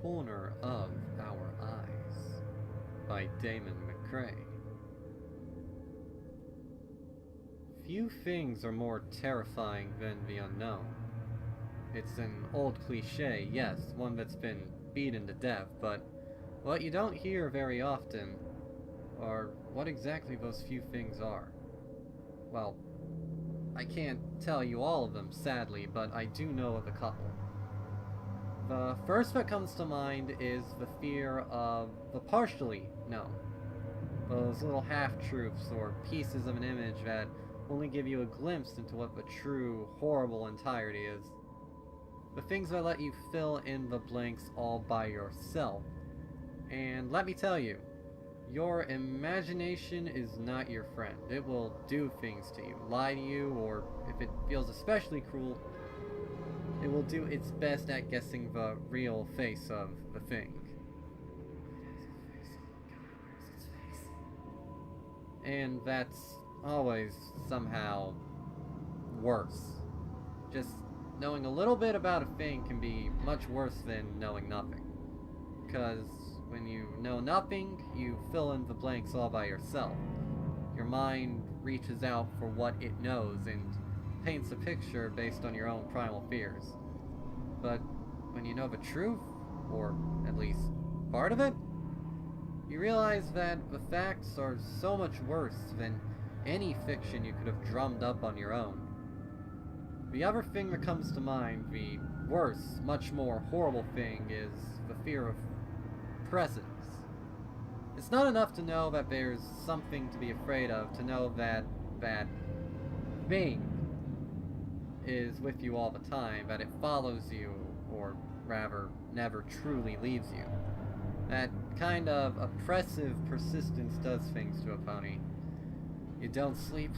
corner of our eyes by Damon McCrae. Few things are more terrifying than the unknown. It's an old cliche, yes, one that's been beaten to death, but what you don't hear very often are what exactly those few things are. Well, I can't tell you all of them, sadly, but I do know of a couple. The first that comes to mind is the fear of the partially known. Those little half-truths or pieces of an image that only give you a glimpse into what the true, horrible entirety is. The things that let you fill in the blanks all by yourself. And let me tell you, your imagination is not your friend. It will do things to you, lie to you, or if it feels especially cruel, it will do its best at guessing the real face of the thing. And that's always somehow worse. Just knowing a little bit about a thing can be much worse than knowing nothing. Because when you know nothing, you fill in the blanks all by yourself. Your mind reaches out for what it knows and paints a picture based on your own primal fears. But when you know the truth, or at least part of it, you realize that the facts are so much worse than any fiction you could have drummed up on your own. The other thing that comes to mind, the worse, much more horrible thing, is the fear of presence. It's not enough to know that there's something to be afraid of, to know that that thing is with you all the time, that it follows you, or rather, never truly leaves you. That kind of oppressive persistence does things to a pony. You don't sleep.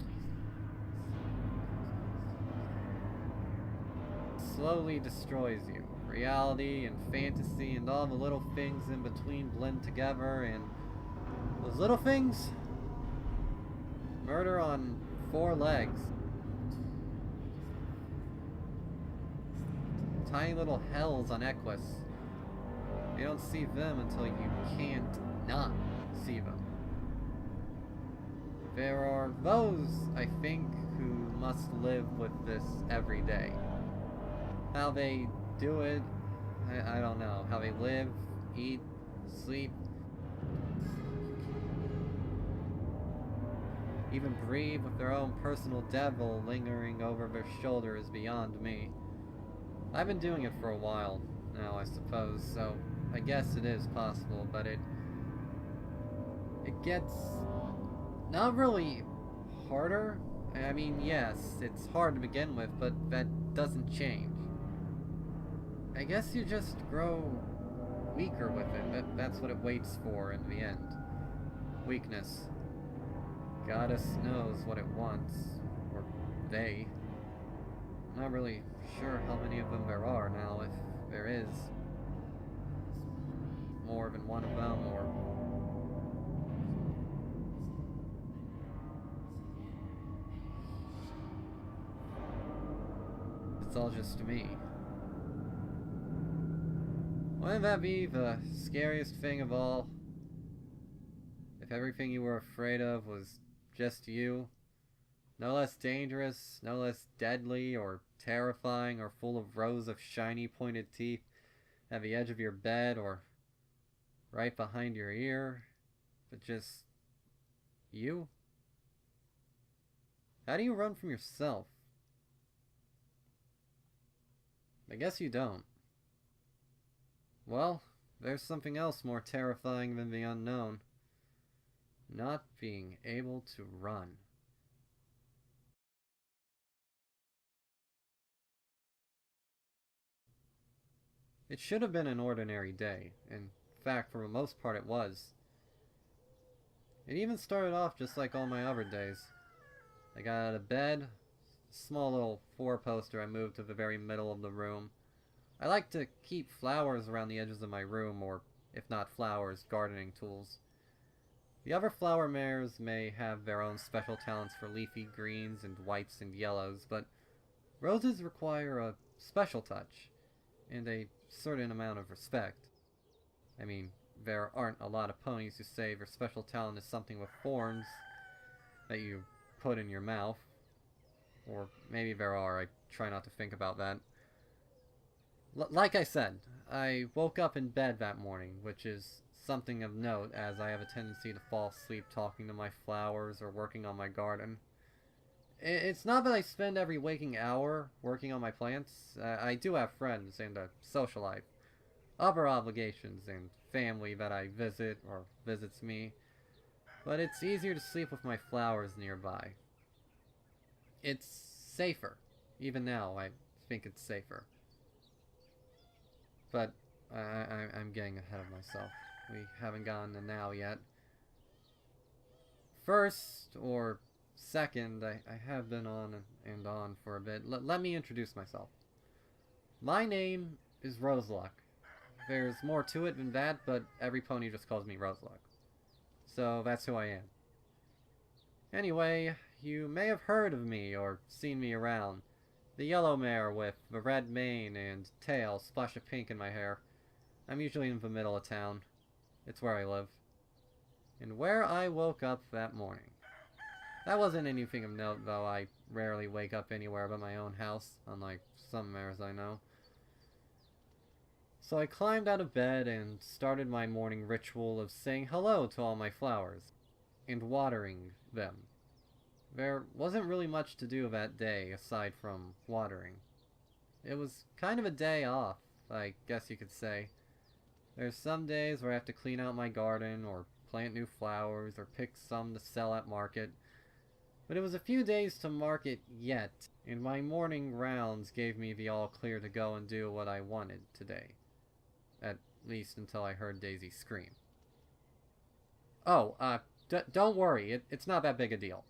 Slowly destroys you. Reality and fantasy and all the little things in between blend together, and those little things? Murder on 4 legs. Tiny little hells on Equus. You don't see them until you can't not see them. There are those, I think, who must live with this every day. How they do it, I don't know. How they live, eat, sleep, even breathe with their own personal devil lingering over their shoulder is beyond me. I've been doing it for a while now, I suppose, so I guess it is possible, but it gets not really harder. I mean, yes, it's hard to begin with, but that doesn't change. I guess you just grow weaker with it. That's what it waits for in the end. Weakness. Goddess knows what it wants. Or they. I'm not really sure how many of them there are now, if there is more than one of them, or it's all just me. Wouldn't that be the scariest thing of all? If everything you were afraid of was just you? No less dangerous, no less deadly, or terrifying, or full of rows of shiny pointed teeth at the edge of your bed, or right behind your ear, but just you? How do you run from yourself? I guess you don't. Well, there's something else more terrifying than the unknown. Not being able to run. It should have been an ordinary day. In fact, for the most part it was. It even started off just like all my other days. I got out of bed, a small little 4-poster I moved to the very middle of the room. I like to keep flowers around the edges of my room, or if not flowers, gardening tools. The other flower mares may have their own special talents for leafy greens and whites and yellows, but roses require a special touch, and a certain amount of respect. I mean, there aren't a lot of ponies who say their special talent is something with thorns that you put in your mouth. Or maybe there are, I try not to think about that. Like I said, I woke up in bed that morning, which is something of note as I have a tendency to fall asleep talking to my flowers or working on my garden. It's not that I spend every waking hour working on my plants. I do have friends and a social life, other obligations, and family that I visit or visits me, but it's easier to sleep with my flowers nearby. It's safer. Even now, I think it's safer. But I'm getting ahead of myself. We haven't gotten to now yet. First, or second, I have been on and on for a bit. Let me introduce myself. My name is Roseluck. There's more to it than that, but every pony just calls me Roseluck. So that's who I am. Anyway, you may have heard of me or seen me around. The yellow mare with the red mane and tail, splash of pink in my hair. I'm usually in the middle of town. It's where I live. And where I woke up that morning. That wasn't anything of note, though. I rarely wake up anywhere but my own house, unlike some mares I know. So I climbed out of bed and started my morning ritual of saying hello to all my flowers, and watering them. There wasn't really much to do that day aside from watering. It was kind of a day off, I guess you could say. There's some days where I have to clean out my garden, or plant new flowers, or pick some to sell at market. But it was a few days to market yet, and my morning rounds gave me the all clear to go and do what I wanted today. At least until I heard Daisy scream. Oh, don't worry, it's not that big a deal.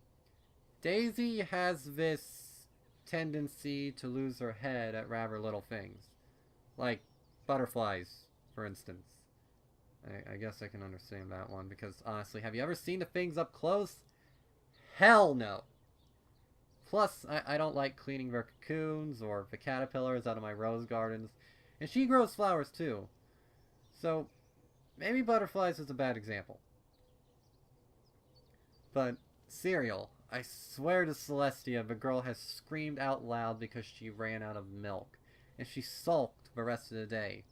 Daisy has this tendency to lose her head at rather little things. Like butterflies, for instance. I guess I can understand that one, because honestly, have you ever seen the things up close? Hell no! Plus, I don't like cleaning their cocoons or the caterpillars out of my rose gardens. And she grows flowers too. So, maybe butterflies is a bad example. But, cereal. I swear to Celestia, the girl has screamed out loud because she ran out of milk. And she sulked the rest of the day.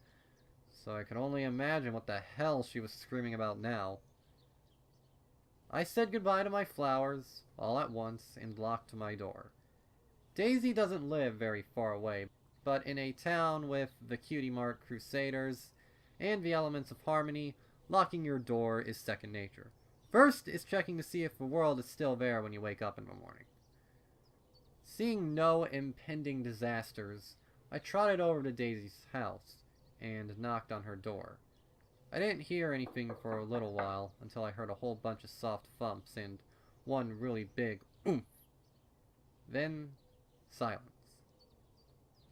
So I can only imagine what the hell she was screaming about now. I said goodbye to my flowers, all at once, and locked my door. Daisy doesn't live very far away, but in a town with the Cutie Mark Crusaders and the elements of harmony, locking your door is second nature. First is checking to see if the world is still there when you wake up in the morning. Seeing no impending disasters, I trotted over to Daisy's house and knocked on her door. I didn't hear anything for a little while until I heard a whole bunch of soft thumps and one really big oomph. Then, silence.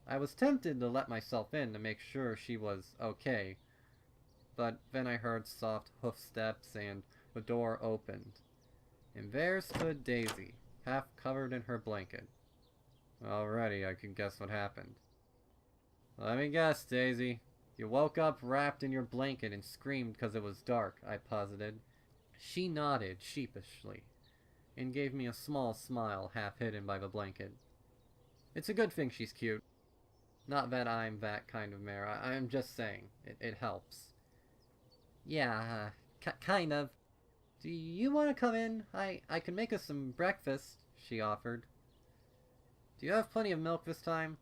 I was tempted to let myself in to make sure she was okay, but then I heard soft hoof steps and the door opened. And there stood Daisy, half covered in her blanket. Already I can guess what happened. Let me guess, Daisy. You woke up wrapped in your blanket and screamed because it was dark, I posited. She nodded sheepishly, and gave me a small smile half hidden by the blanket. It's a good thing she's cute. Not that I'm that kind of mare, I'm just saying, it helps. Yeah, kind of. Do you want to come in? I can make us some breakfast, she offered. Do you have plenty of milk this time?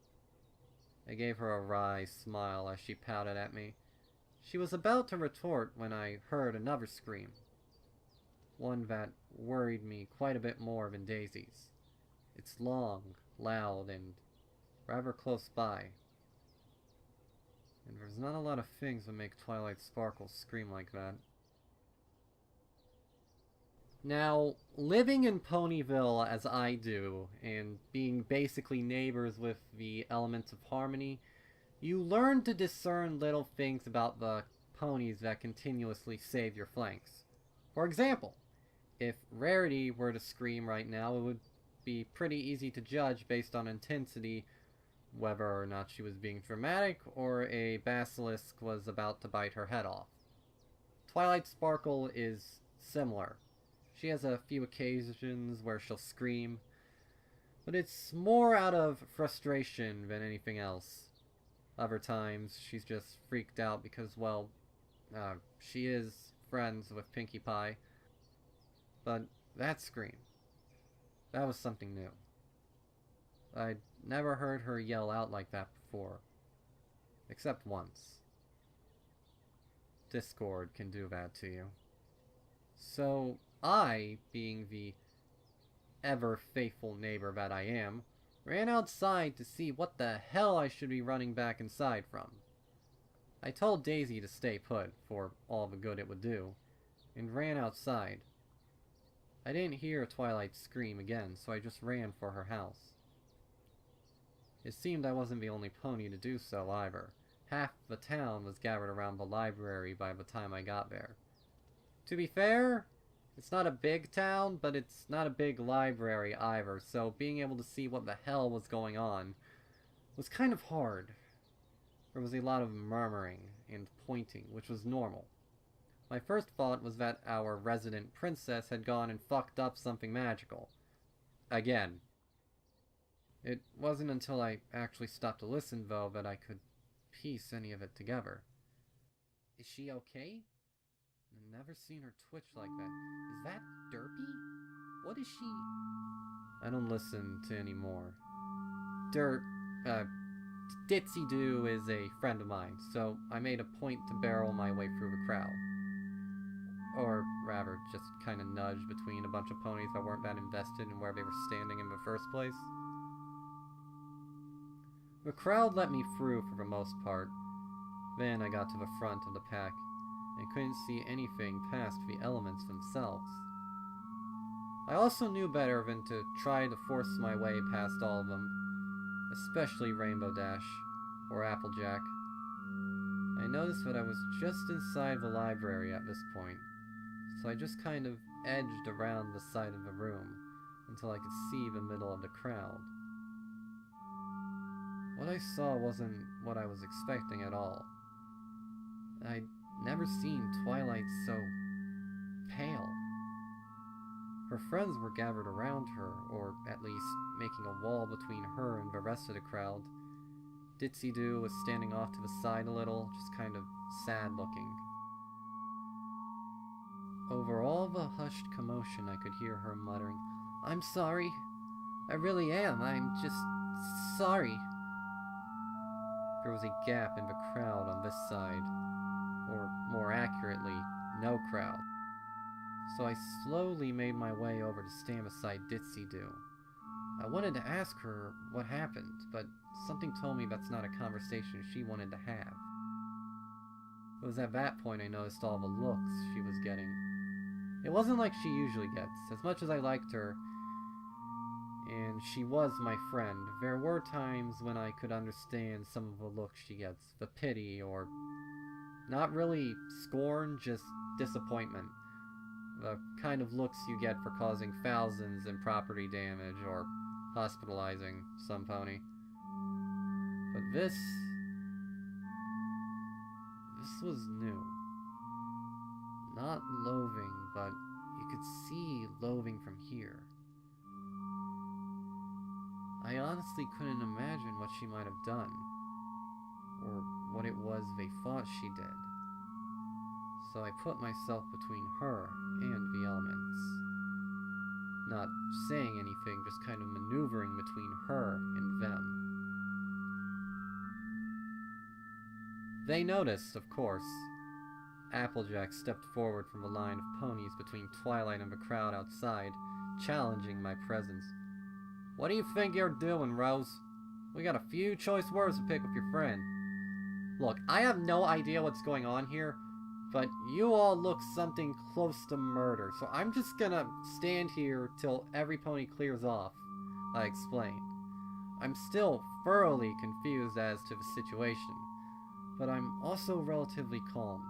I gave her a wry smile as she pouted at me. She was about to retort when I heard another scream. One that worried me quite a bit more than Daisy's. It's long, loud, and rather close by. And there's not a lot of things that make Twilight Sparkle scream like that. Now, living in Ponyville as I do, and being basically neighbors with the elements of harmony, you learn to discern little things about the ponies that continuously save your flanks. For example, if Rarity were to scream right now, it would be pretty easy to judge based on intensity whether or not she was being dramatic or a basilisk was about to bite her head off. Twilight Sparkle is similar. She has a few occasions where she'll scream, but it's more out of frustration than anything else. Other times, she's just freaked out because, well, she is friends with Pinkie Pie. But that scream, that was something new. I'd never heard her yell out like that before. Except once. Discord can do that to you. So, I, being the ever-faithful neighbor that I am, ran outside to see what the hell I should be running back inside from. I told Daisy to stay put, for all the good it would do, and ran outside. I didn't hear Twilight scream again, so I just ran for her house. It seemed I wasn't the only pony to do so either. Half the town was gathered around the library by the time I got there. To be fair, it's not a big town, but it's not a big library either, so being able to see what the hell was going on was kind of hard. There was a lot of murmuring and pointing, which was normal. My first thought was that our resident princess had gone and fucked up something magical. Again. It wasn't until I actually stopped to listen, though, that I could piece any of it together. Is she okay? I've never seen her twitch like that. Is that Derpy? What is she? I don't listen to any more. Ditzy Do is a friend of mine, so I made a point to barrel my way through the crowd. Or rather, just kind of nudge between a bunch of ponies that weren't that invested in where they were standing in the first place. The crowd let me through for the most part. Then I got to the front of the pack and couldn't see anything past the elements themselves. I also knew better than to try to force my way past all of them, especially Rainbow Dash or Applejack. I noticed that I was just inside the library at this point, so I just kind of edged around the side of the room until I could see the middle of the crowd. What I saw wasn't what I was expecting at all. I'd never seen Twilight so pale. Her friends were gathered around her, or at least making a wall between her and the rest of the crowd. Ditzy Do was standing off to the side a little, just kind of sad looking. Over all the hushed commotion, I could hear her muttering, "I'm sorry. I really am. I'm just sorry." There was a gap in the crowd on this side, or more accurately, no crowd. So I slowly made my way over to stand beside Ditzy Do. I wanted to ask her what happened, but something told me that's not a conversation she wanted to have. It was at that point I noticed all the looks she was getting. It wasn't like she usually gets. As much as I liked her, and she was my friend, there were times when I could understand some of the looks she gets. The pity, or not really scorn, just disappointment. The kind of looks you get for causing thousands in property damage or hospitalizing some pony. But this was new. Not loathing, but you could see loathing from here. I honestly couldn't imagine what she might have done, or what it was they thought she did. So I put myself between her and the elements. Not saying anything, just kind of maneuvering between her and them. They noticed, of course. Applejack stepped forward from a line of ponies between Twilight and the crowd outside, challenging my presence. "What do you think you're doing, Rose? We got a few choice words to pick with your friend." Look, I have no idea what's going on here, but you all look something close to murder, so I'm just gonna stand here till every pony clears off, I explained. I'm still thoroughly confused as to the situation, but I'm also relatively calm.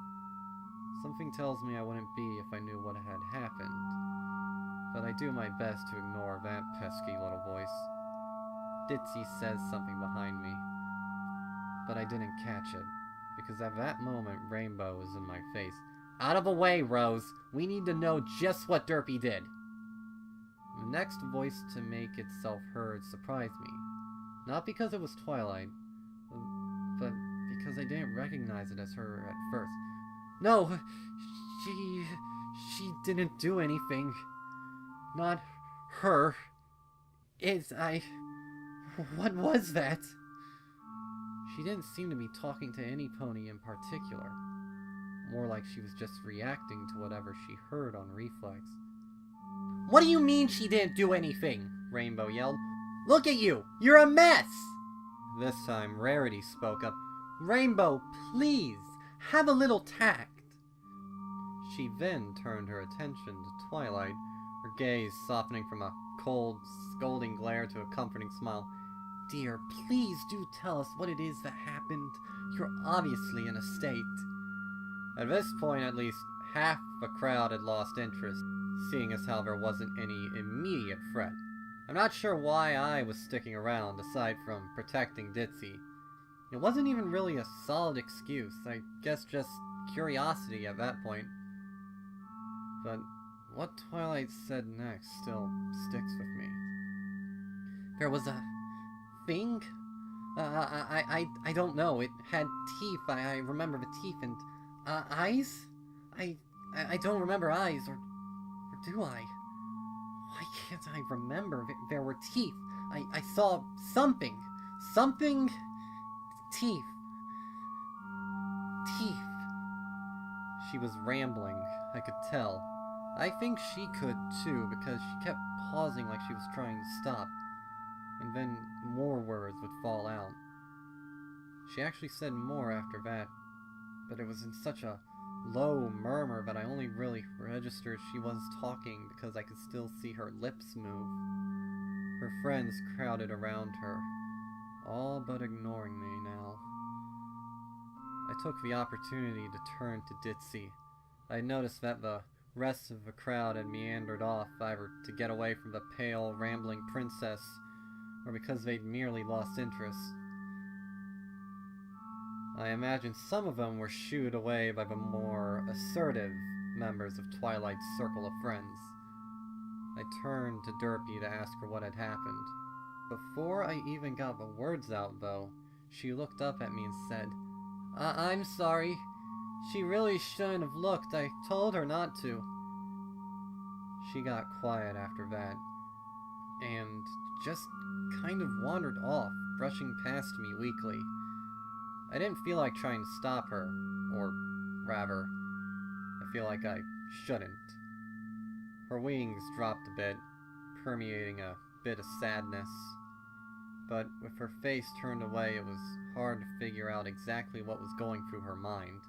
Something tells me I wouldn't be if I knew what had happened, but I do my best to ignore that pesky little voice. Ditzy says something behind me, but I didn't catch it, because at that moment Rainbow was in my face. Out of the way, Rose. We need to know just what Derpy did. The next voice to make itself heard surprised me. Not because it was Twilight, but because I didn't recognize it as her at first. No, she didn't do anything. Not her. What was that? She didn't seem to be talking to any pony in particular. More like she was just reacting to whatever she heard on reflex. What do you mean she didn't do anything? Rainbow yelled. Look at you! You're a mess! This time, Rarity spoke up. Rainbow, please! Have a little tact! She then turned her attention to Twilight, her gaze softening from a cold, scolding glare to a comforting smile. Dear, please do tell us what it is that happened. You're obviously in a state. At this point, at least half the crowd had lost interest, seeing as how there wasn't any immediate threat. I'm not sure why I was sticking around, aside from protecting Ditzy. It wasn't even really a solid excuse, I guess just curiosity at that point. But what Twilight said next still sticks with me. There was a thing? I don't know. It had teeth. I remember the teeth and eyes? I don't remember eyes, or do I? Why can't I remember? There were teeth. I saw something. Something. Teeth. Teeth. She was rambling, I could tell. I think she could too, because she kept pausing like she was trying to stop. And then more words would fall out. She actually said more after that, but it was in such a low murmur that I only really registered she was talking because I could still see her lips move. Her friends crowded around her, all but ignoring me now. I took the opportunity to turn to Ditzy. I noticed that the rest of the crowd had meandered off, either to get away from the pale, rambling princess, or because they'd merely lost interest. I imagine some of them were shooed away by the more assertive members of Twilight's circle of friends. I turned to Derpy to ask her what had happened. Before I even got the words out, though, she looked up at me and said, I'm sorry. She really shouldn't have looked. I told her not to. She got quiet after that, and just kind of wandered off, brushing past me weakly. I didn't feel like trying to stop her, or rather, I feel like I shouldn't. Her wings dropped a bit, permeating a bit of sadness. But with her face turned away, it was hard to figure out exactly what was going through her mind.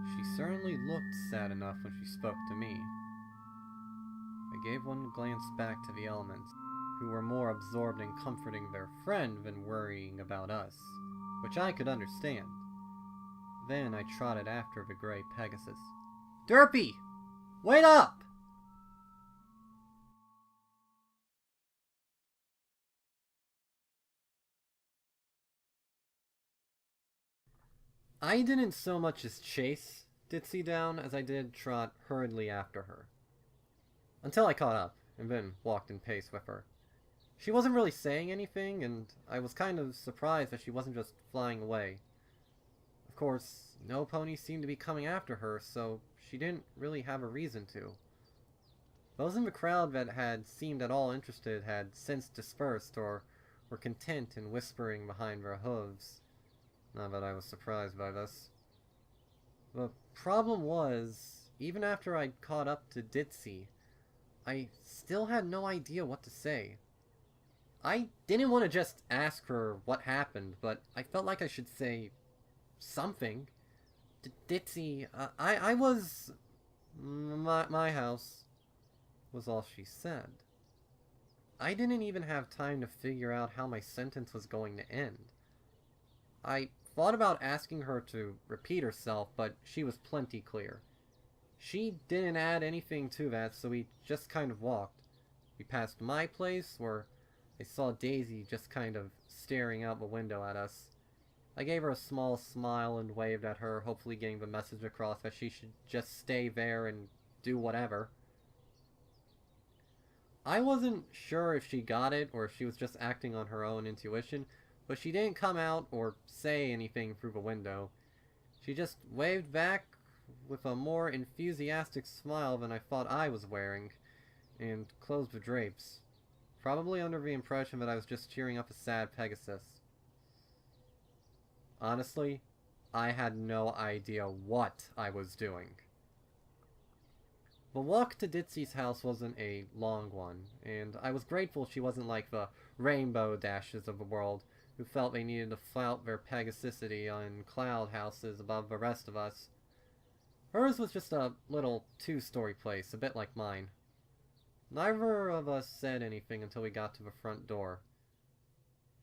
She certainly looked sad enough when she spoke to me. I gave one glance back to the elements, who were more absorbed in comforting their friend than worrying about us, which I could understand. Then I trotted after the gray Pegasus. Derpy! Wait up! I didn't so much as chase Ditzy down as I did trot hurriedly after her. Until I caught up, and then walked in pace with her. She wasn't really saying anything, and I was kind of surprised that she wasn't just flying away. Of course, no ponies seemed to be coming after her, so she didn't really have a reason to. Those in the crowd that had seemed at all interested had since dispersed, or were content in whispering behind their hooves. Not that I was surprised by this. The problem was, even after I'd caught up to Ditzy, I still had no idea what to say. I didn't want to just ask her what happened, but I felt like I should say something. Ditzy, I was... My house, was all she said. I didn't even have time to figure out how my sentence was going to end. I thought about asking her to repeat herself, but she was plenty clear. She didn't add anything to that, so we just kind of walked. We passed my place, where I saw Daisy just kind of staring out the window at us. I gave her a small smile and waved at her, hopefully getting the message across that she should just stay there and do whatever. I wasn't sure if she got it or if she was just acting on her own intuition, but she didn't come out or say anything through the window. She just waved back with a more enthusiastic smile than I thought I was wearing, and closed the drapes, probably under the impression that I was just cheering up a sad Pegasus. Honestly, I had no idea what I was doing. The walk to Ditzy's house wasn't a long one, and I was grateful she wasn't like the rainbow dashes of the world, who felt they needed to flout their Pegasicity on cloud houses above the rest of us. Hers was just a little two-story place, a bit like mine. Neither of us said anything until we got to the front door,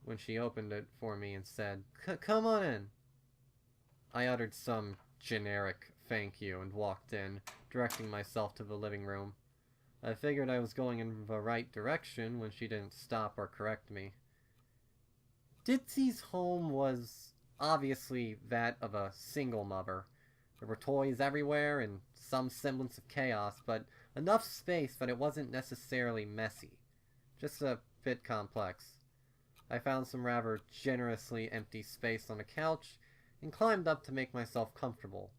when she opened it for me and said, "Come on in." I uttered some generic thank you and walked in, directing myself to the living room. I figured I was going in the right direction when she didn't stop or correct me. Ditzy's home was obviously that of a single mother. There were toys everywhere and some semblance of chaos, but enough space that it wasn't necessarily messy. Just a bit complex. I found some rather generously empty space on the couch and climbed up to make myself comfortable.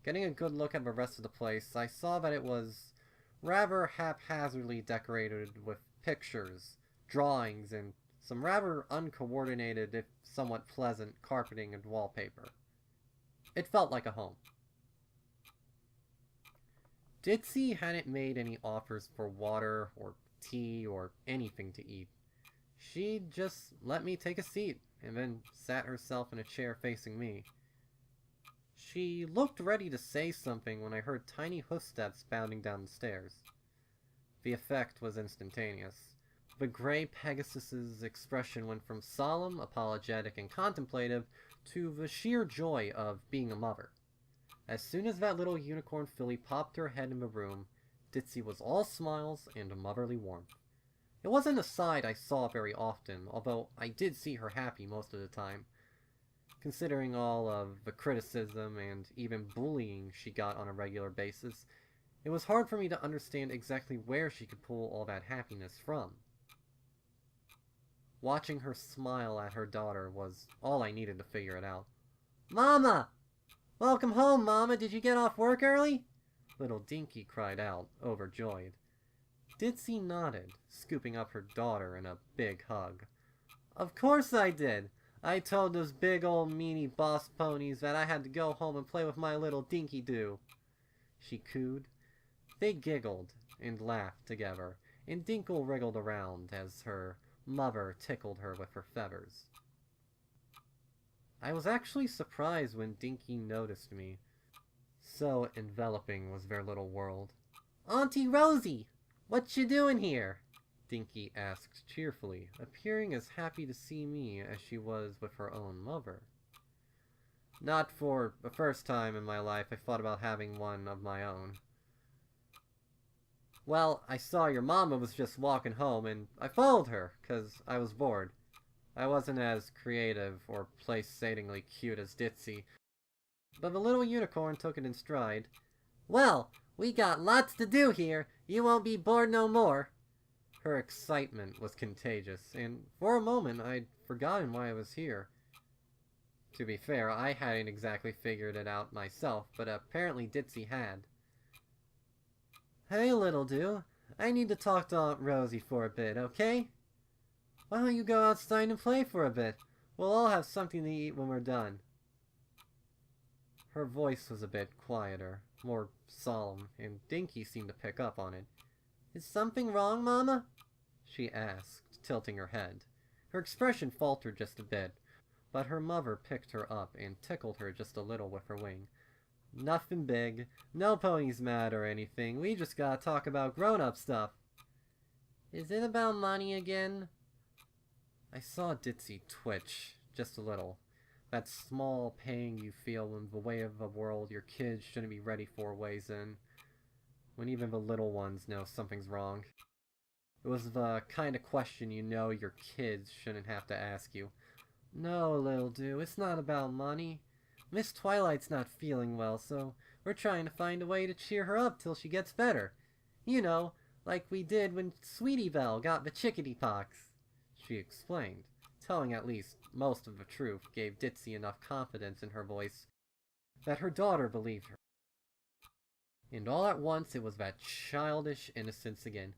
Getting a good look at the rest of the place, I saw that it was rather haphazardly decorated with pictures, drawings, and some rather uncoordinated, if somewhat pleasant, carpeting and wallpaper. It felt like a home. Ditzy hadn't made any offers for water or tea or anything to eat. She just let me take a seat and then sat herself in a chair facing me. She looked ready to say something when I heard tiny hoofsteps bounding down the stairs. The effect was instantaneous. The gray Pegasus's expression went from solemn, apologetic, and contemplative to the sheer joy of being a mother. As soon as that little unicorn filly popped her head in the room, Ditzy was all smiles and motherly warmth. It wasn't a side I saw very often, although I did see her happy most of the time. Considering all of the criticism and even bullying she got on a regular basis, it was hard for me to understand exactly where she could pull all that happiness from. Watching her smile at her daughter was all I needed to figure it out. "Mama! Welcome home, Mama! Did you get off work early?" Little Dinky cried out, overjoyed. Ditzy nodded, scooping up her daughter in a big hug. "Of course I did! I told those big old meanie boss ponies that I had to go home and play with my little Ditzy Do," she cooed. They giggled and laughed together, and Dinkle wriggled around as her mother tickled her with her feathers. I was actually surprised when Dinky noticed me. So enveloping was their little world. "Auntie Rosie! What you doing here?" Dinky asked cheerfully, appearing as happy to see me as she was with her own mother. Not for the first time in my life I thought about having one of my own. "Well, I saw your mama was just walking home, and I followed her, 'cause I was bored. I wasn't as creative or place-satingly cute as Ditzy, but the little unicorn took it in stride. "Well, we got lots to do here. You won't be bored no more." Her excitement was contagious, and for a moment I'd forgotten why I was here. To be fair, I hadn't exactly figured it out myself, but apparently Ditzy had. "Hey, little Do. I need to talk to Aunt Rosie for a bit, okay? Why don't you go outside and play for a bit? We'll all have something to eat when we're done." Her voice was a bit quieter, more solemn, and Dinky seemed to pick up on it. "Is something wrong, Mama?" she asked, tilting her head. Her expression faltered just a bit, but her mother picked her up and tickled her just a little with her wing. "Nothing big. No ponies mad or anything. We just gotta talk about grown-up stuff." "Is it about money again?" I saw Ditzy twitch, just a little. That small pang you feel when the way of the world your kids shouldn't be ready for weighs in. When even the little ones know something's wrong. It was the kind of question you know your kids shouldn't have to ask you. No, Lil Do, it's not about money. Miss Twilight's not feeling well, so we're trying to find a way to cheer her up till she gets better. You know, like we did when Sweetie Belle got the chickadee pox, she explained. Telling at least most of the truth gave Ditzy enough confidence in her voice that her daughter believed her. And all at once it was that childish innocence again.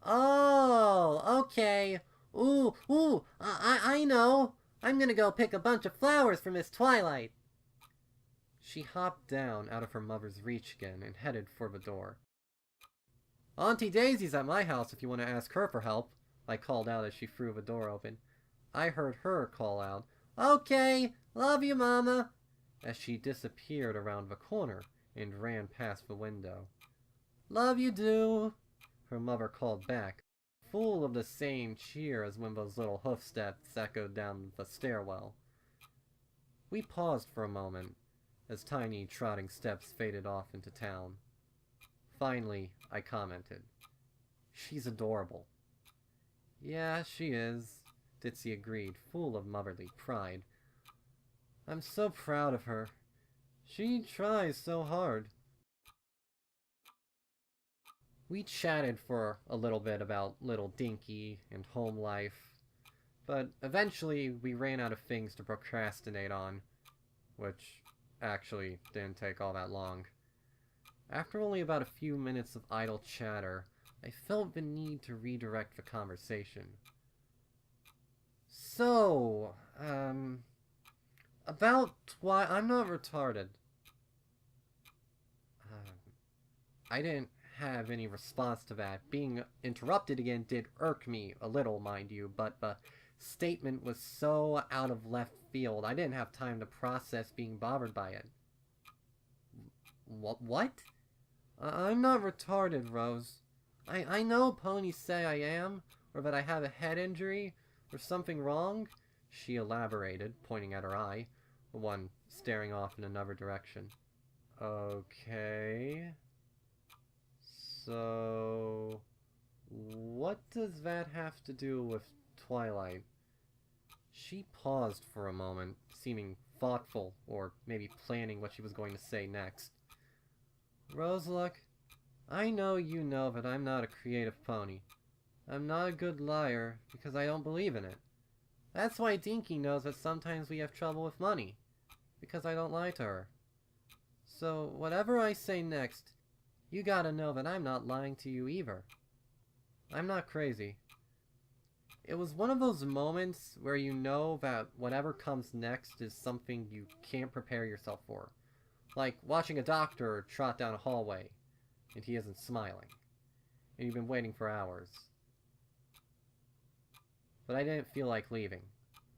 Oh, okay. I know. I'm gonna go pick a bunch of flowers for Miss Twilight. She hopped down out of her mother's reach again and headed for the door. Auntie Daisy's at my house if you want to ask her for help, I called out as she threw the door open. I heard her call out, Okay, love you, Mama, as she disappeared around the corner and ran past the window. Love you, Do, her mother called back, full of the same cheer as when those little hoof steps echoed down the stairwell. We paused for a moment, as tiny trotting steps faded off into town. Finally, I commented, She's adorable. Yeah, she is, Ditzy agreed, full of motherly pride. I'm so proud of her. She tries so hard. We chatted for a little bit about little Dinky and home life, but eventually we ran out of things to procrastinate on, which actually didn't take all that long. After only about a few minutes of idle chatter, I felt the need to redirect the conversation. So, about why I'm not retarded. I didn't have any response to that. Being interrupted again did irk me a little, mind you, but the statement was so out of left field, I didn't have time to process being bothered by it. What? I'm not retarded, Rose. I know ponies say I am, or that I have a head injury, or something wrong, she elaborated, pointing at her eye, the one staring off in another direction. Okay. So, what does that have to do with Twilight? She paused for a moment, seeming thoughtful, or maybe planning what she was going to say next. Roseluck, I know you know that I'm not a creative pony. I'm not a good liar, because I don't believe in it. That's why Dinky knows that sometimes we have trouble with money, because I don't lie to her. So, whatever I say next, you gotta know that I'm not lying to you either. I'm not crazy. It was one of those moments where you know that whatever comes next is something you can't prepare yourself for. Like watching a doctor trot down a hallway, and he isn't smiling. And you've been waiting for hours. But I didn't feel like leaving,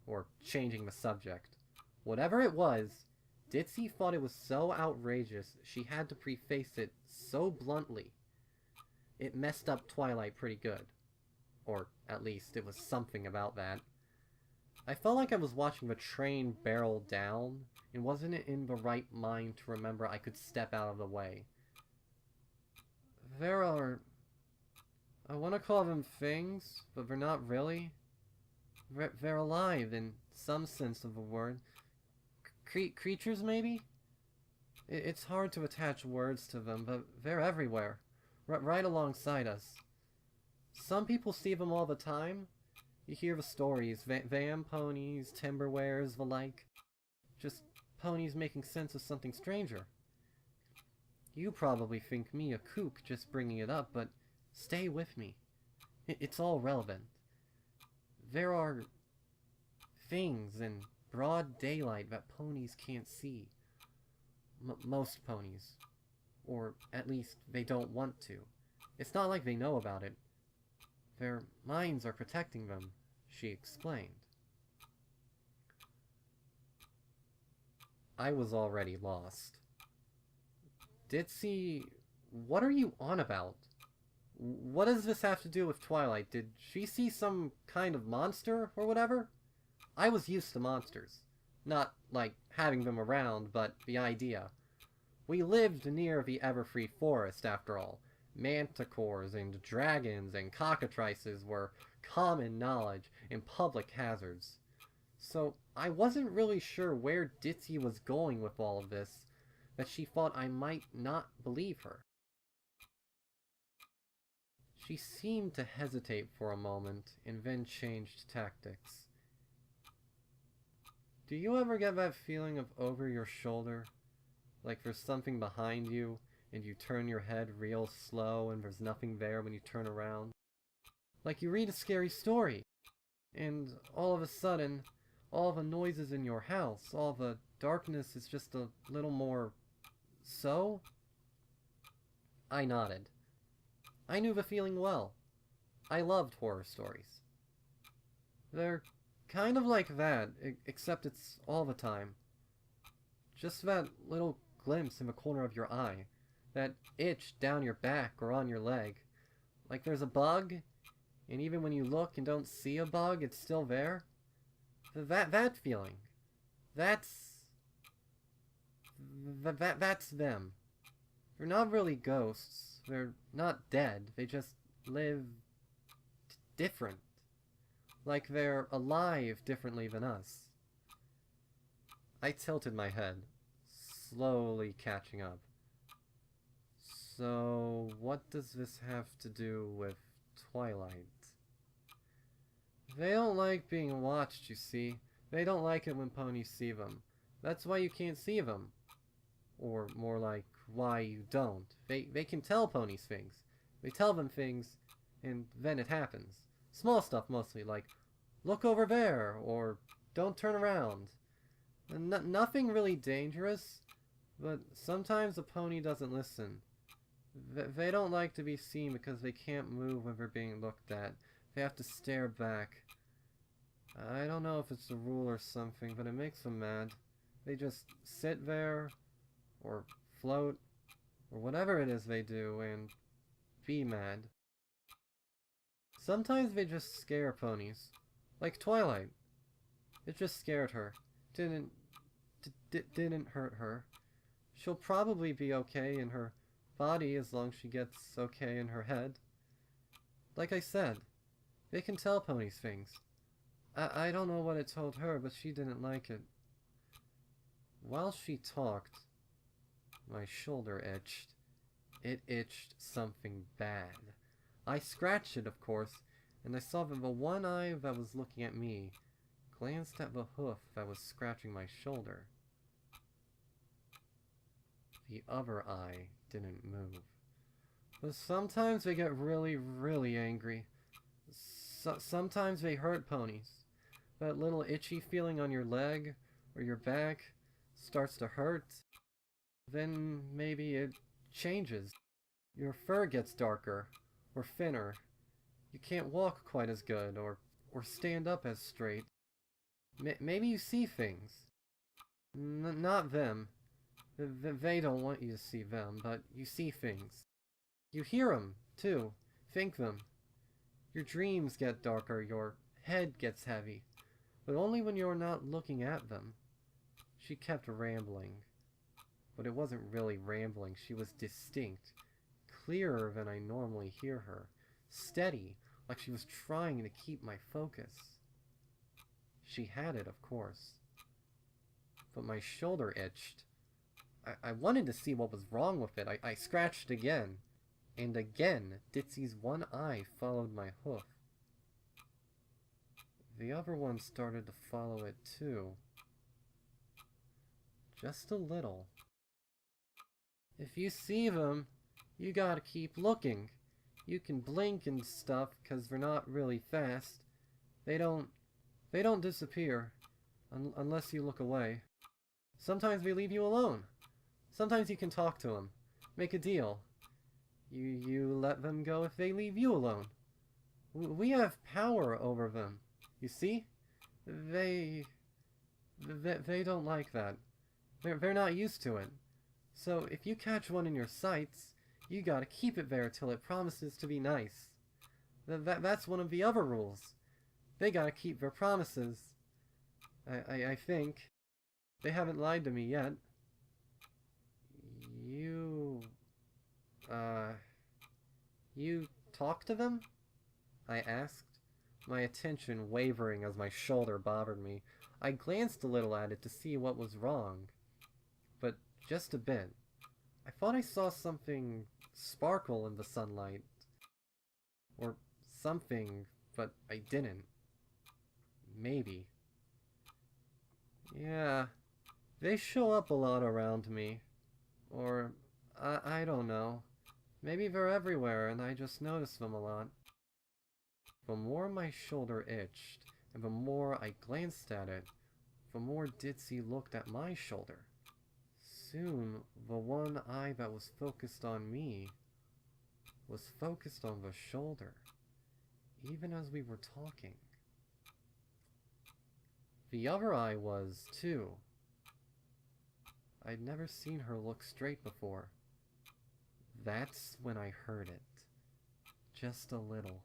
or changing the subject. Whatever it was, Ditzy thought it was so outrageous she had to preface it so bluntly. It messed up Twilight pretty good. Or, at least, it was something about that. I felt like I was watching the train barrel down, and wasn't in the right mind to remember I could step out of the way. There are... I want to call them things, but they're not really. They're alive, in some sense of the word. Creatures, maybe? It's hard to attach words to them, but they're everywhere. Right alongside us. Some people see them all the time. You hear the stories, van ponies, timberwares, the like. Just ponies making sense of something stranger. You probably think me a kook just bringing it up, but stay with me. It's all relevant. There are things in broad daylight that ponies can't see. Most ponies. Or at least they don't want to. It's not like they know about it. Their minds are protecting them, she explained. I was already lost. Ditzy, what are you on about? What does this have to do with Twilight? Did she see some kind of monster or whatever? I was used to monsters. Not, like, having them around, but the idea. We lived near the Everfree Forest, after all. Manticores and dragons and cockatrices were common knowledge and public hazards. So I wasn't really sure where Ditzy was going with all of this, that she thought I might not believe her. She seemed to hesitate for a moment, and then changed tactics. Do you ever get that feeling of over your shoulder? Like there's something behind you, and you turn your head real slow, and there's nothing there when you turn around? Like you read a scary story, and all of a sudden, all the noises in your house, all the darkness is just a little more so? I nodded. I knew the feeling well. I loved horror stories. They're kind of like that, except it's all the time. Just that little glimpse in the corner of your eye, that itch down your back or on your leg. Like there's a bug, and even when you look and don't see a bug, it's still there. That feeling. That's them. They're not really ghosts. They're not dead. They just live different. Like they're alive differently than us. I tilted my head, slowly catching up. So, what does this have to do with Twilight? They don't like being watched, you see. They don't like it when ponies see them. That's why you can't see them. Or more like, why you don't. They can tell ponies things. They tell them things, and then it happens. Small stuff mostly, like, look over there, or don't turn around. Nothing really dangerous, but sometimes a pony doesn't listen. They don't like to be seen because they can't move when they're being looked at. They have to stare back. I don't know if it's a rule or something, but it makes them mad. They just sit there, or float, or whatever it is they do, and be mad. Sometimes they just scare ponies. Like Twilight. It just scared her. Didn't hurt her. She'll probably be okay in her body as long as she gets okay in her head. Like I said, they can tell ponies things. I don't know what it told her, but she didn't like it. While she talked, my shoulder itched. It itched something bad. I scratched it, of course, and I saw that the one eye that was looking at me glanced at the hoof that was scratching my shoulder. The other eye didn't move. But sometimes they get really, really angry. Sometimes they hurt ponies. That little itchy feeling on your leg or your back starts to hurt. Then maybe it changes. Your fur gets darker or thinner. You can't walk quite as good or stand up as straight. Maybe you see things. Not them. They don't want you to see them, but you see things. You hear them, too. Think them. Your dreams get darker, your head gets heavy. But only when you're not looking at them. She kept rambling. But it wasn't really rambling, she was distinct. Clearer than I normally hear her. Steady, like she was trying to keep my focus. She had it, of course. But my shoulder itched. I wanted to see what was wrong with it. I scratched again. And again, Ditzy's one eye followed my hoof. The other one started to follow it too. Just a little. If you see them, you gotta keep looking. You can blink and stuff, 'cause they're not really fast. They don't disappear, unless you look away. Sometimes they leave you alone. Sometimes you can talk to them. Make a deal. You let them go if they leave you alone. We have power over them. You see? They don't like that. They're not used to it. So if you catch one in your sights, you gotta keep it there till it promises to be nice. That's one of the other rules. They gotta keep their promises. I think. They haven't lied to me yet. You talk to them? I asked, my attention wavering as my shoulder bothered me. I glanced a little at it to see what was wrong, but just a bit. I thought I saw something sparkle in the sunlight, or something, but I didn't. Maybe. Yeah, they show up a lot around me. Or, I don't know. Maybe they're everywhere and I just notice them a lot. The more my shoulder itched, and the more I glanced at it, the more Ditzy looked at my shoulder. Soon, the one eye that was focused on me was focused on the shoulder, even as we were talking. The other eye was, too. I'd never seen her look straight before. That's when I heard it. Just a little.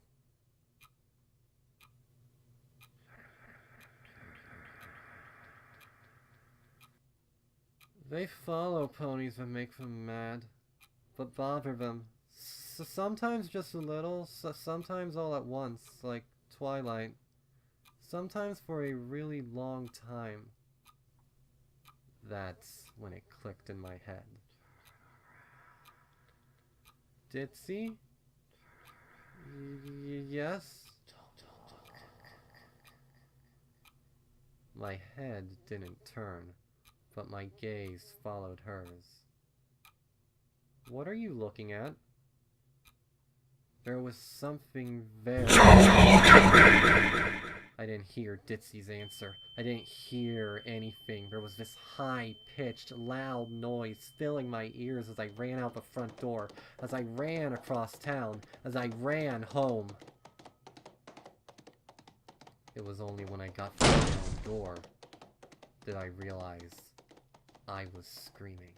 They follow ponies and make them mad, but bother them. Sometimes just a little, sometimes all at once, like Twilight. Sometimes for a really long time. That's when it clicked in my head. Ditzy? Yes? My head didn't turn, but my gaze followed hers. What are you looking at? There was something there. I didn't hear Ditzy's answer. I didn't hear anything. There was this high-pitched, loud noise filling my ears as I ran out the front door, as I ran across town, as I ran home. It was only when I got to my own door that I realized I was screaming.